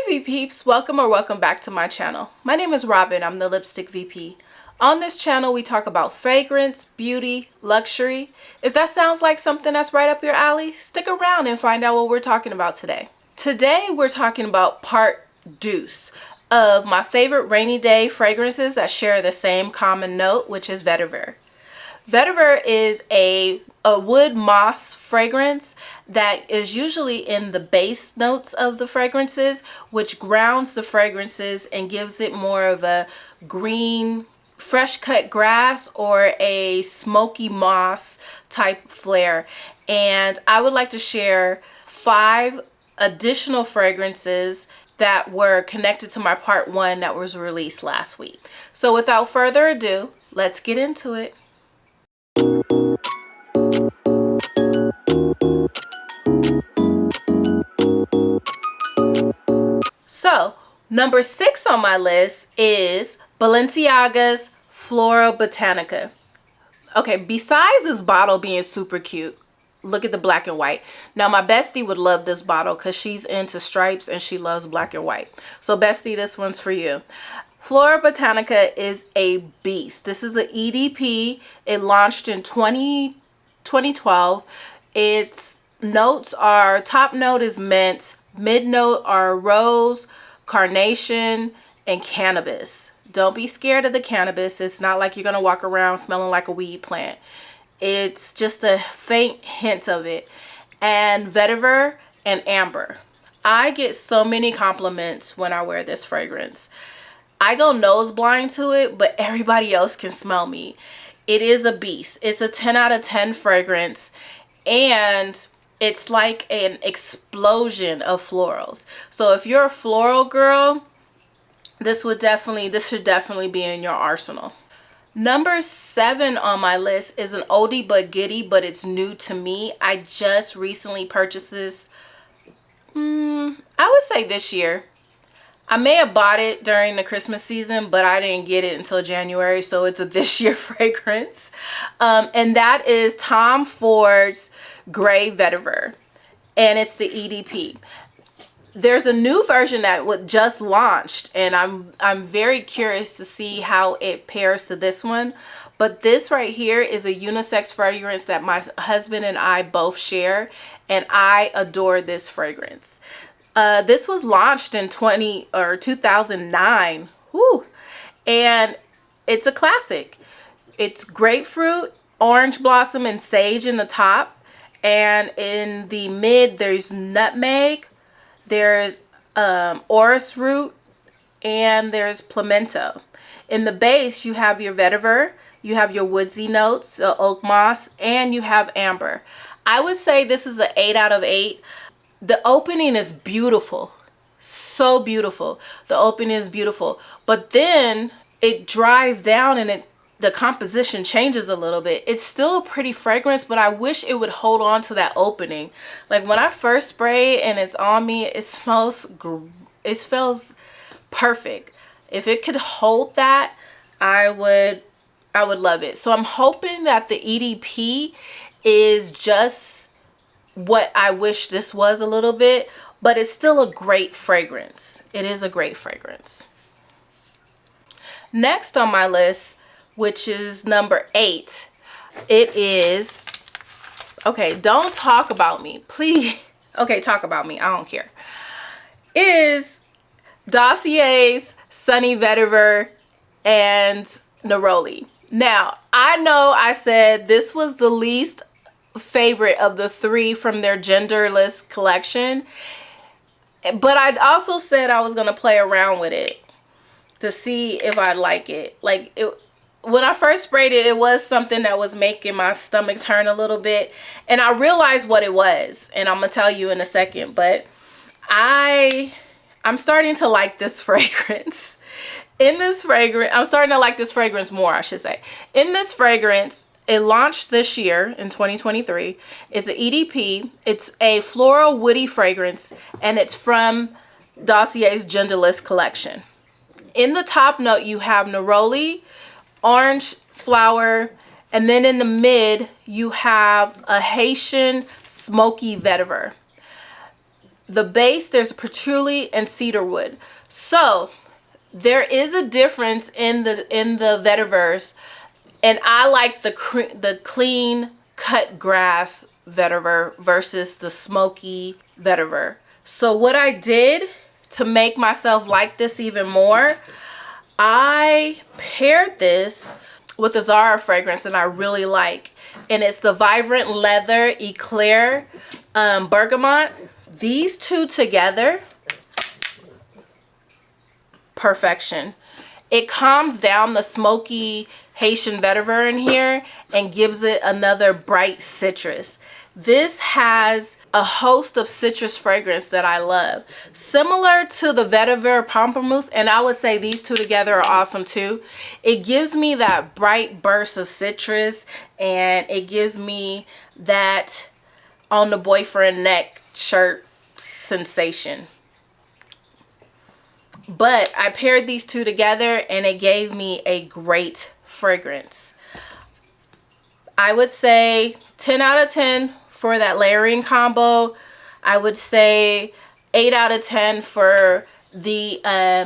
VPeepz, welcome back to my channel. My name is Robyn, I'm the lipstick VP. On this channel we talk about fragrance, beauty, luxury. If that sounds like something that's right up your alley, stick around and find out what we're talking about today. Today we're talking about part deuce of my favorite rainy day fragrances that share the same common note, which is Vetiver. Vetiver is a wood moss fragrance that is usually in the base notes of the fragrances, which grounds the fragrances and gives it more of a green, fresh cut grass or a smoky moss type flair. And I would like to share 5 additional fragrances that were connected to my part 1 that was released last week. So without further ado, let's get into it. So, number 6 on my list is Balenciaga's Flora Botanica. Okay, besides this bottle being super cute, look at the black and white. Now, my bestie would love this bottle because she's into stripes and she loves black and white. So, bestie, this one's for you. Flora Botanica is a beast. This is an EDP. It launched in 2012. Its notes are, top note is mint, mid note are rose, carnation, and cannabis. Don't be scared of the cannabis. It's not like you're gonna walk around smelling like a weed plant. It's just a faint hint of it. And vetiver and amber. I get so many compliments when I wear this fragrance. I go nose blind to it, but everybody else can smell me. It is a beast. It's a 10 out of 10 fragrance, and it's like an explosion of florals. So if you're a floral girl, this should definitely be in your arsenal. Number 7 on my list is an oldie but goodie, but it's new to me. I just recently purchased this, I would say this year. I may have bought it during the Christmas season, but I didn't get it until January, so it's a this year fragrance. And that is Tom Ford's Gray Vetiver, and it's the EDP. There's a new version that just launched, and I'm very curious to see how it pairs to this one. But this right here is a unisex fragrance that my husband and I both share, and I adore this fragrance. This was launched in 2009. Woo! And it's a classic. It's grapefruit, orange blossom, and sage in the top. And in the mid, there's nutmeg, there's orris root, and there's pimento. In the base, you have your vetiver, you have your woodsy notes, oak moss, and you have amber. I would say this is an 8 out of 8. The opening is beautiful, so beautiful. The opening is beautiful, but then it dries down and the composition changes a little bit. It's still a pretty fragrance, but I wish it would hold on to that opening. Like when I first spray it and it's on me, it smells perfect. If it could hold that, I would love it. So I'm hoping that the EDP is just what I wish this was a little bit, but it's still a great fragrance. It is a great fragrance. Next on my list, which is number 8, it is, okay, don't talk about me, please. Okay, talk about me, I don't care. Is Dossier's Sunny Vetiver and Neroli. Now, I know I said this was the least favorite of the 3 from their genderless collection, but I also said I was gonna play around with it to see if I like it. Like when I first sprayed it, it was something that was making my stomach turn a little bit, and I realized what it was, and I'm gonna tell you in a second. But I'm starting to like this fragrance. I'm starting to like this fragrance more, I should say. In this fragrance, it launched this year in 2023. It's an EDP. It's a floral woody fragrance, and it's from Dossier's genderless collection. In the top note, you have neroli, orange flower, and then in the mid, you have a Haitian smoky vetiver. The base, there's patchouli and cedarwood. So there is a difference in the Vetivers, and I like the clean cut grass vetiver versus the smoky vetiver. So what I did to make myself like this even more, I paired this with a Zara fragrance that I really like, and it's the Vibrant Leather Eclair Bergamot. These two together, perfection. It calms down the smoky Haitian vetiver in here and gives it another bright citrus. This has a host of citrus fragrance that I love, similar to the Vetiver Pamplemousse, and I would say these two together are awesome too. It gives me that bright burst of citrus, and it gives me that on the boyfriend neck shirt sensation. But I paired these two together and it gave me a great fragrance. I would say 10 out of 10 for that layering combo. I would say 8 out of 10 for the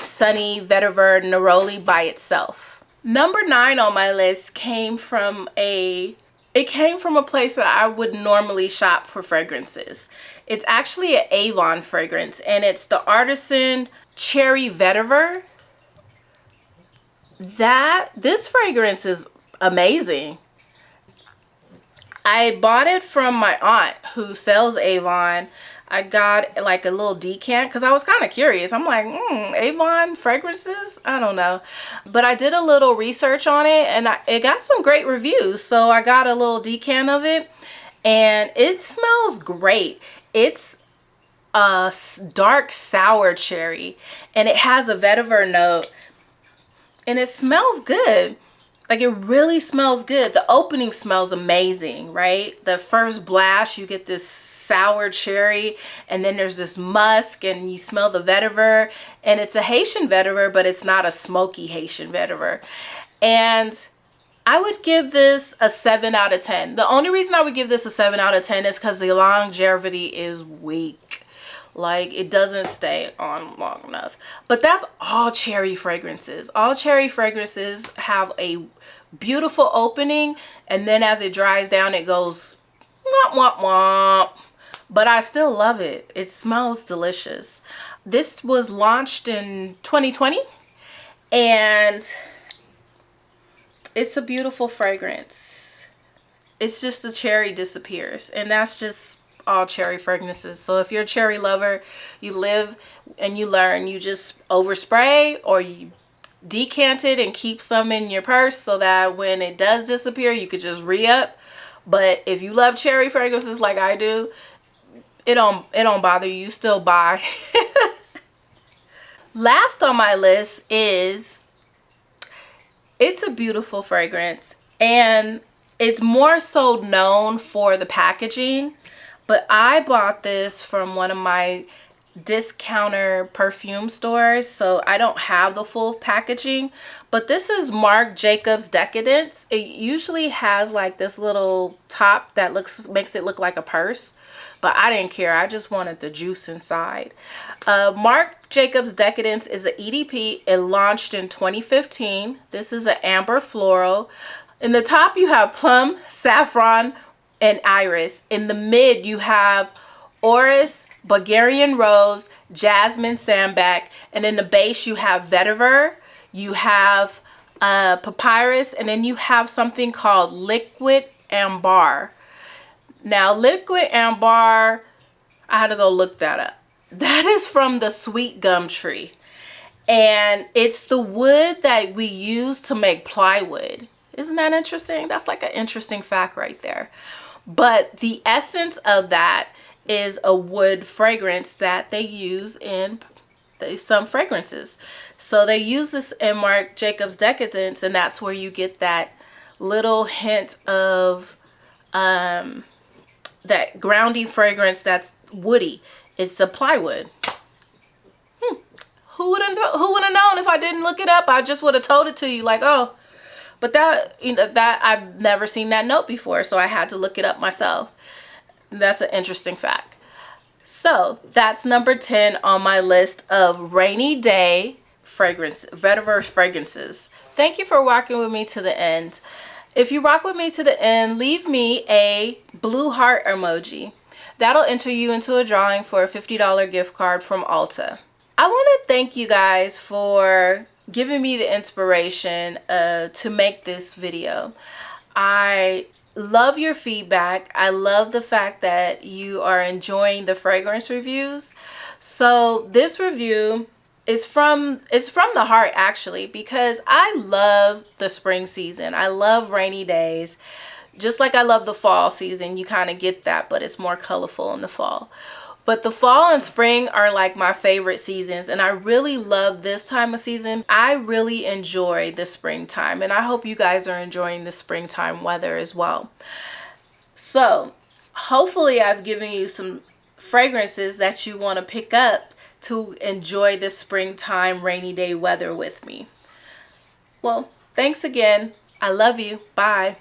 Sunny Vetiver Neroli by itself. Number 9 on my list came from a place that I would normally shop for fragrances. It's actually an Avon fragrance, and it's the Artisan Cherry Vetiver. This fragrance is amazing. I bought it from my aunt who sells Avon. I got like a little decant because I was kind of curious. I'm like, Avon fragrances? I don't know. But I did a little research on it, and it got some great reviews. So I got a little decant of it, and it smells great. It's a dark sour cherry, and it has a vetiver note, and it smells good. Like, it really smells good. The opening smells amazing, right? The first blast, you get this sour cherry, and then there's this musk, and you smell the vetiver, and it's a Haitian vetiver, but it's not a smoky Haitian vetiver. And I would give this a 7 out of 10. The only reason I would give this a 7 out of 10 is because the longevity is weak. Like, it doesn't stay on long enough. But that's all cherry fragrances. All cherry fragrances have a beautiful opening, and then as it dries down, it goes womp womp womp. But I still love it. It smells delicious. This was launched in 2020, and it's a beautiful fragrance. It's just the cherry disappears, and that's just all cherry fragrances. So if you're a cherry lover, you live and you learn. You just overspray, or you decant it and keep some in your purse so that when it does disappear, you could just re-up. But if you love cherry fragrances like I do, it don't bother you. You still buy. Last on my list is, it's a beautiful fragrance, and it's more so known for the packaging. But I bought this from one of my discounter perfume stores, so I don't have the full packaging. But this is Marc Jacobs Decadence. It usually has like this little top that makes it look like a purse, but I didn't care. I just wanted the juice inside. Marc Jacobs Decadence is an EDP. It launched in 2015. This is an amber floral. In the top you have plum, saffron, and iris. In the mid you have orris, Bulgarian rose, jasmine, sambac, and in the base you have vetiver, you have papyrus, and then you have something called liquid ambar. Now liquid ambar, I had to go look that up. That is from the sweet gum tree, and it's the wood that we use to make plywood. Isn't that interesting? That's like an interesting fact right there. But the essence of that is a wood fragrance that they use in some fragrances. So they use this in Marc Jacobs Decadence, and that's where you get that little hint of that groundy fragrance that's woody. It's a plywood. Who would have known if I didn't look it up? I just would have told it to you like, oh. But that, that I've never seen that note before, so I had to look it up myself. That's an interesting fact. So that's number 10 on my list of rainy day vetiver fragrances. Thank you for rocking with me to the end. If you rock with me to the end, leave me a blue heart emoji. That'll enter you into a drawing for a $50 gift card from Ulta. I want to thank you guys for giving me the inspiration to make this video. I love your feedback. I love the fact that you are enjoying the fragrance reviews. So this review is from the heart, actually, because I love the spring season. I love rainy days. Just like I love the fall season, you kind of get that, but it's more colorful in the fall. But the fall and spring are like my favorite seasons, and I really love this time of season. I really enjoy the springtime, and I hope you guys are enjoying the springtime weather as well. So hopefully I've given you some fragrances that you want to pick up to enjoy the springtime rainy day weather with me. Well, thanks again. I love you. Bye.